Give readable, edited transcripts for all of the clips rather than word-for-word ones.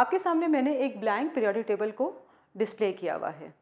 आपके सामने मैंने एक ब्लैंक पीरियोडिक टेबल को डिस्प्ले किया हुआ है।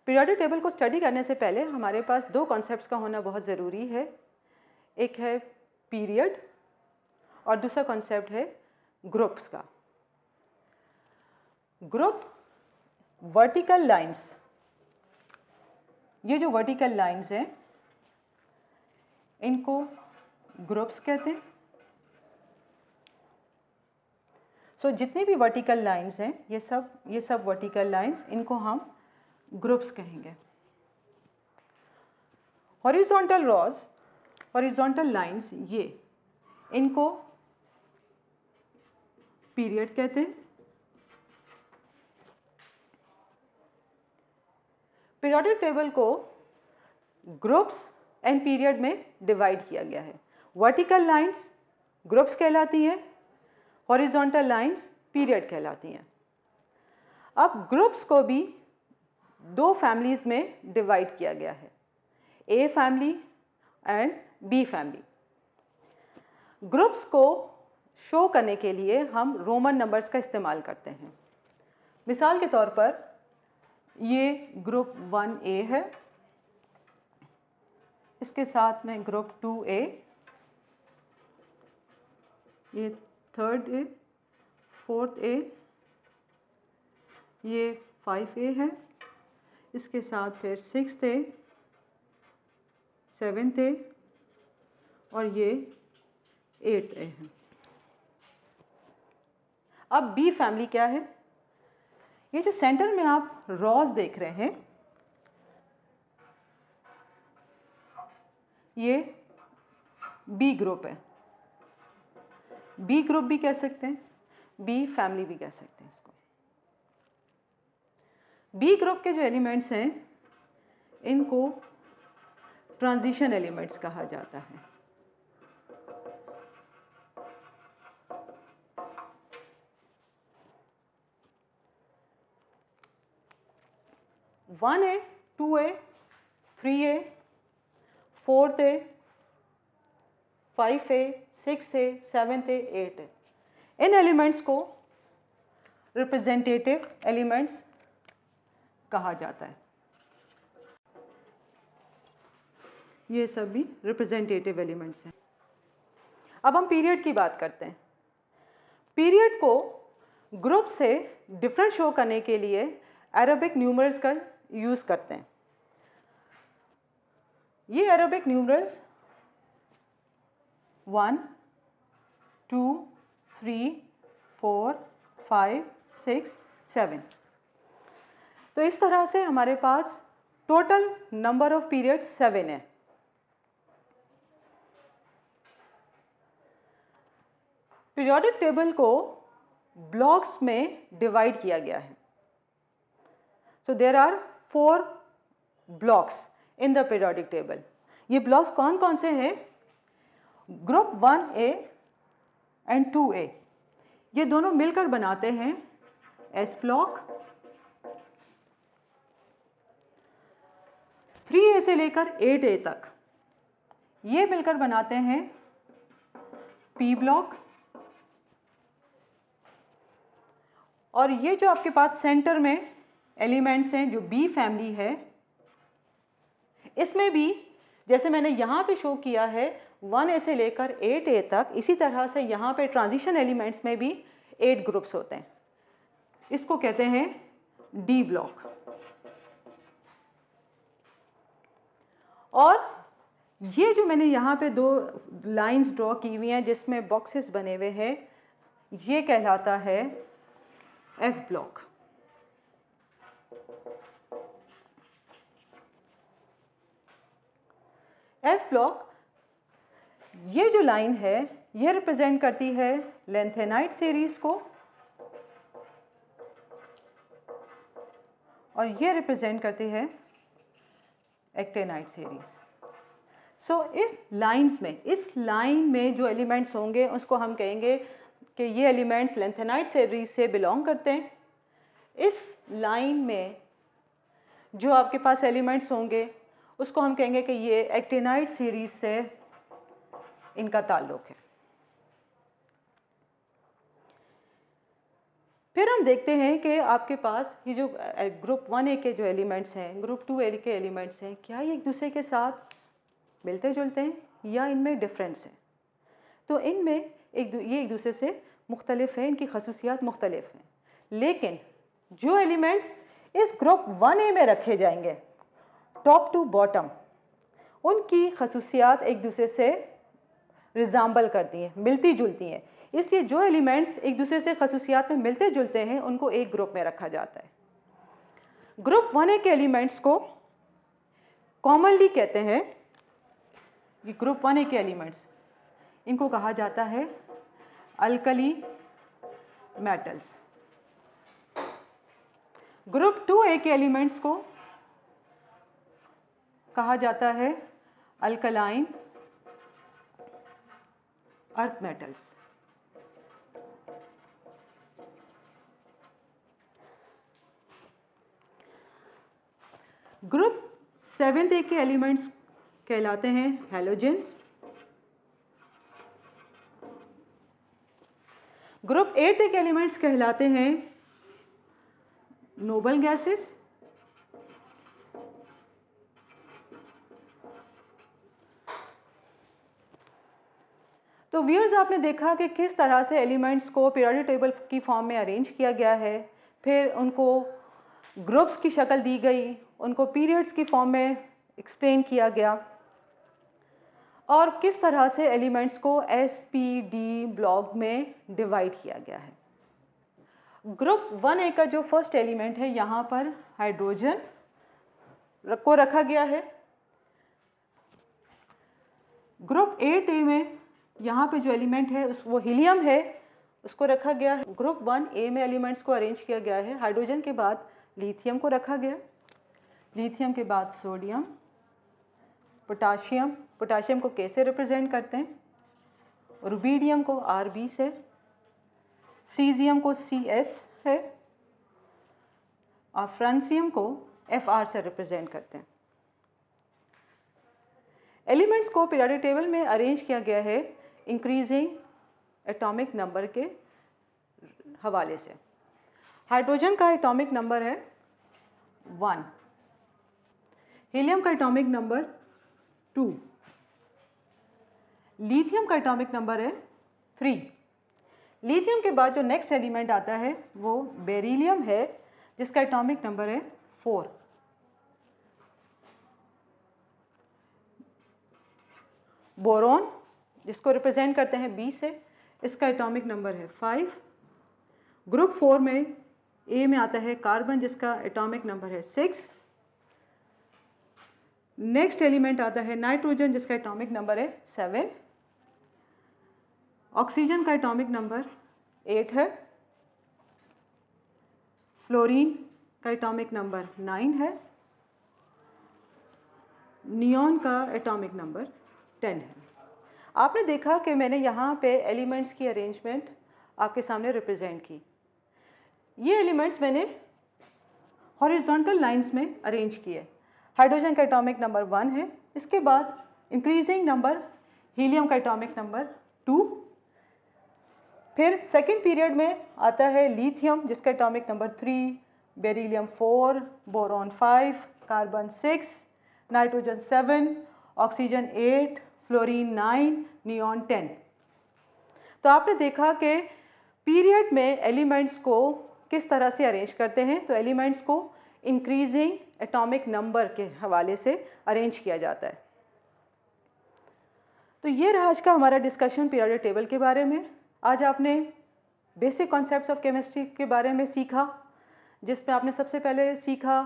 पीरियोडिक टेबल को स्टडी करने से पहले हमारे पास दो कॉन्सेप्ट्स का होना बहुत ज़रूरी है। एक है पीरियड और दूसरा कॉन्सेप्ट है ग्रुप्स का। ग्रुप वर्टिकल लाइंस, ये जो वर्टिकल लाइंस हैं इनको ग्रुप्स कहते हैं। सो जितनी भी वर्टिकल लाइंस हैं ये सब वर्टिकल लाइंस, इनको हम ग्रुप्स कहेंगे। हॉरिजॉन्टल रॉज, हॉरिजॉन्टल लाइंस, ये इनको पीरियड कहते हैं। पीरियोडिक टेबल को ग्रुप्स एंड पीरियड में डिवाइड किया गया है। वर्टिकल लाइंस ग्रुप्स कहलाती हैं, हॉरिजॉन्टल लाइंस पीरियड कहलाती हैं। अब ग्रुप्स को भी दो फैमिलीज में डिवाइड किया गया है, A family and B family. Groups को शो करने के लिए हम रोमन नंबर्स का इस्तेमाल करते हैं। मिसाल के तौर पर ये ग्रुप 1A है, इसके साथ में ग्रुप 2A, ये 3rd A, 4th A, ये 5A है, इसके साथ फिर 6th A, 7th A और ये 8th A है। अब बी फैमिली क्या है? ये जो सेंटर में आप रॉज देख रहे हैं ये बी ग्रुप है। बी ग्रुप भी कह सकते हैं, बी फैमिली भी कह सकते हैं इसको। बी ग्रुप के जो एलिमेंट्स हैं इनको ट्रांजिशन एलिमेंट्स कहा जाता है। One A, 2A, 3A, 4th A, 5A, 6A, 7th A, 8A, in elements को रिप्रेजेंटेटिव एलिमेंट्स कहा जाता है। ये सभी रिप्रेजेंटेटिव एलिमेंट्स हैं। अब हम पीरियड की बात करते हैं। पीरियड को ग्रुप से डिफरेंट शो करने के लिए अरेबिक न्यूमरल्स का यूज़ करते हैं। ये अरेबिक न्यूमरल्स 1, 2, 3, 4, 5, 6, 7, तो इस तरह से हमारे पास टोटल नंबर ऑफ पीरियड 7 है। पीरियोडिक टेबल को ब्लॉक्स में डिवाइड किया गया है। So there are 4 blocks in the periodic table. ये ब्लॉक्स कौन कौन से हैं? ग्रुप 1A एंड 2A, ये दोनों मिलकर बनाते हैं S ब्लॉक। 3A से लेकर 8A तक ये मिलकर बनाते हैं P ब्लॉक। और ये जो आपके पास सेंटर में एलिमेंट्स हैं जो B फैमिली है, इसमें भी जैसे मैंने यहाँ पे शो किया है 1A से लेकर 8A तक, इसी तरह से यहाँ पे ट्रांजिशन एलिमेंट्स में भी 8 ग्रुप्स होते हैं। इसको कहते हैं D ब्लॉक। और ये जो मैंने यहाँ पे दो लाइंस ड्रॉ की हुई हैं जिसमें बॉक्सेस बने हुए हैं, ये कहलाता है F ब्लॉक। F ब्लॉक, ये जो लाइन है ये रिप्रेजेंट करती है लेंथेनाइट सीरीज को और ये रिप्रेजेंट करती है एक्टेनाइट सीरीज। सो इस लाइन में जो एलिमेंट्स होंगे उसको हम कहेंगे कि ये एलिमेंट्स लेंथेनाइट सीरीज से बिलोंग करते हैं। इस लाइन में जो आपके पास एलिमेंट्स होंगे उसको हम कहेंगे कि ये एक्टेनाइट सीरीज से इनका ताल्लुक है। फिर हम देखते हैं कि आपके पास ये जो ग्रुप 1A के जो एलिमेंट्स हैं, ग्रुप 2A के एलिमेंट्स हैं, क्या ये एक दूसरे के साथ मिलते जुलते हैं या इनमें डिफरेंस है? तो इनमें ये एक दूसरे से मुख्तलिफ हैं, इनकी खसूसियात मुख्तलिफ हैं, लेकिन जो एलिमेंट्स इस ग्रुप 1A में रखे जाएंगे टॉप टू बॉटम, उनकी खसूसियात एक दूसरे से रिजाम्बल करती हैं, मिलती जुलती हैं। इसलिए जो एलिमेंट्स एक दूसरे से खसूसियात में मिलते जुलते हैं उनको एक ग्रुप में रखा जाता है। ग्रुप 1A के एलिमेंट्स को कॉमनली कहते हैं, ये ग्रुप 1A के एलिमेंट्स, इनको कहा जाता है अल्कली मेटल्स। ग्रुप 2A के एलिमेंट्स को कहा जाता है alkaline earth metals. Group 7A के एलिमेंट्स कहलाते हैं हैलोजेंस। ग्रुप 8A के एलिमेंट्स कहलाते हैं नोबल गैसेस। तो व्यूअर्स, आपने देखा कि किस तरह से एलिमेंट्स को पीरियोडिक टेबल की फॉर्म में अरेंज किया गया है, फिर उनको ग्रुप्स की शक्ल दी गई, उनको पीरियड्स की फॉर्म में एक्सप्लेन किया गया, और किस तरह से एलिमेंट्स को SPD ब्लॉक में डिवाइड किया गया है। ग्रुप 1A का जो फर्स्ट एलिमेंट है, यहाँ पर हाइड्रोजन को रखा गया है। ग्रुप 8A में यहाँ पे जो एलिमेंट है वो हीलियम है, उसको रखा गया है। ग्रुप 1A में एलिमेंट्स को अरेंज किया गया है, हाइड्रोजन के बाद लिथियम को रखा गया, लिथियम के बाद सोडियम, पोटाशियम, पोटाशियम को K से रिप्रेजेंट करते हैं, रुबीडियम को Rb से, सीजियम को Cs है, और फ्रांसियम को Fr से रिप्रेजेंट करते हैं। एलिमेंट्स को पीरियोडिक टेबल में अरेंज किया गया है इंक्रीजिंग एटॉमिक नंबर के हवाले से। हाइड्रोजन का एटॉमिक नंबर है 1, हीलियम का एटॉमिक नंबर 2, लिथियम का एटॉमिक नंबर है 3। लिथियम के बाद जो नेक्स्ट एलिमेंट आता है वो बेरिलियम है, जिसका एटॉमिक नंबर है 4। बोरॉन, जिसको रिप्रेजेंट करते हैं B से, इसका एटॉमिक नंबर है 5। ग्रुप 4 में A में आता है कार्बन, जिसका एटॉमिक नंबर है 6। नेक्स्ट एलिमेंट आता है नाइट्रोजन, जिसका एटॉमिक नंबर है 7। ऑक्सीजन का एटॉमिक नंबर 8 है। फ्लोरीन का एटॉमिक नंबर 9 है। नियॉन का एटॉमिक नंबर 10 है। आपने देखा कि मैंने यहाँ पे एलिमेंट्स की अरेंजमेंट आपके सामने रिप्रेजेंट की। ये एलिमेंट्स मैंने हॉरिजॉन्टल लाइंस में अरेंज किए। हाइड्रोजन का एटॉमिक नंबर 1 है, इसके बाद इंक्रीजिंग नंबर हीलियम का एटॉमिक नंबर 2, फिर सेकेंड पीरियड में आता है लिथियम, जिसका atomic number 3, beryllium 4, boron 5, carbon 6, nitrogen 7, oxygen 8, fluorine 9, neon 10। तो आपने देखा कि पीरियड में एलिमेंट्स को किस तरह से अरेंज करते हैं। तो एलिमेंट्स को इंक्रीजिंग एटॉमिक नंबर के हवाले से अरेंज किया जाता है। तो ये रहा आज का हमारा डिस्कशन पीरियोडिक टेबल के बारे में। आज आपने बेसिक कॉन्सेप्ट्स ऑफ केमिस्ट्री के बारे में सीखा, जिसमें आपने सबसे पहले सीखा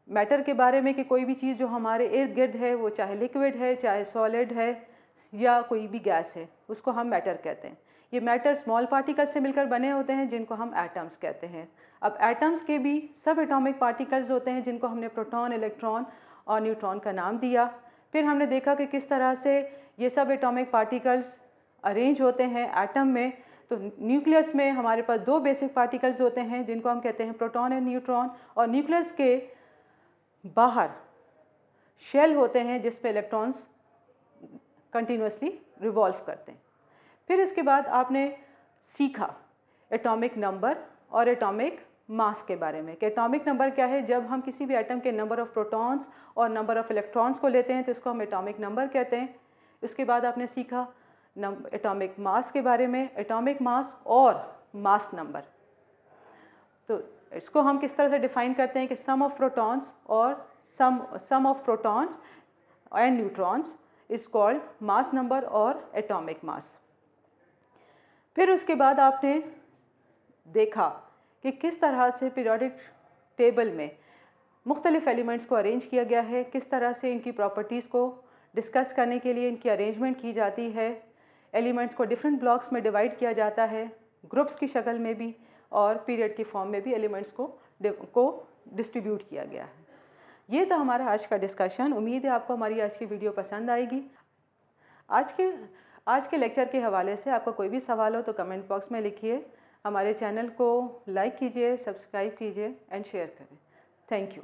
मैटर के बारे में कि कोई भी चीज़ जो हमारे इर्द गिर्द है, वो चाहे लिक्विड है, चाहे सॉलिड है, या कोई भी गैस है, उसको हम मैटर कहते हैं। ये मैटर स्मॉल पार्टिकल्स से मिलकर बने होते हैं, जिनको हम एटम्स कहते हैं। अब एटम्स के भी सब एटॉमिक पार्टिकल्स होते हैं, जिनको हमने प्रोटॉन, इलेक्ट्रॉन और न्यूट्रॉन का नाम दिया। फिर हमने देखा कि किस तरह से ये सब एटॉमिक पार्टिकल्स अरेंज होते हैं एटम में। तो न्यूक्लियस में हमारे पास 2 बेसिक पार्टिकल्स होते हैं, जिनको हम कहते हैं प्रोटॉन एंड न्यूट्रॉन, और न्यूक्लियस के बाहर शेल होते हैं, जिस पे इलेक्ट्रॉन्स कंटिन्यूसली रिवॉल्व करते हैं। फिर इसके बाद आपने सीखा एटॉमिक नंबर और एटॉमिक मास के बारे में कि एटॉमिक नंबर क्या है। जब हम किसी भी एटम के नंबर ऑफ प्रोटॉन्स और नंबर ऑफ इलेक्ट्रॉन्स को लेते हैं तो इसको हम एटॉमिक नंबर कहते हैं। उसके बाद आपने सीखा एटॉमिक मास के बारे में, एटॉमिक मास और मास नंबर। तो इसको हम किस तरह से डिफाइन करते हैं कि सम ऑफ प्रोटॉन्स और sum of protons and neutrons is called mass number और एटॉमिक मास। फिर उसके बाद आपने देखा कि किस तरह से पीरियोडिक टेबल में मुख्तलिफ एलिमेंट्स को अरेंज किया गया है, किस तरह से इनकी प्रॉपर्टीज़ को डिस्कस करने के लिए इनकी अरेंजमेंट की जाती है। एलिमेंट्स को डिफरेंट ब्लॉक्स में डिवाइड किया जाता है, ग्रुप्स की शक्ल में भी और पीरियड की फॉर्म में भी एलिमेंट्स को डिस्ट्रीब्यूट किया गया है। ये था हमारा आज का डिस्कशन। उम्मीद है आपको हमारी आज की वीडियो पसंद आएगी। आज के लेक्चर के हवाले से आपका कोई भी सवाल हो तो कमेंट बॉक्स में लिखिए। हमारे चैनल को लाइक कीजिए, सब्सक्राइब कीजिए एंड शेयर करें। Thank you.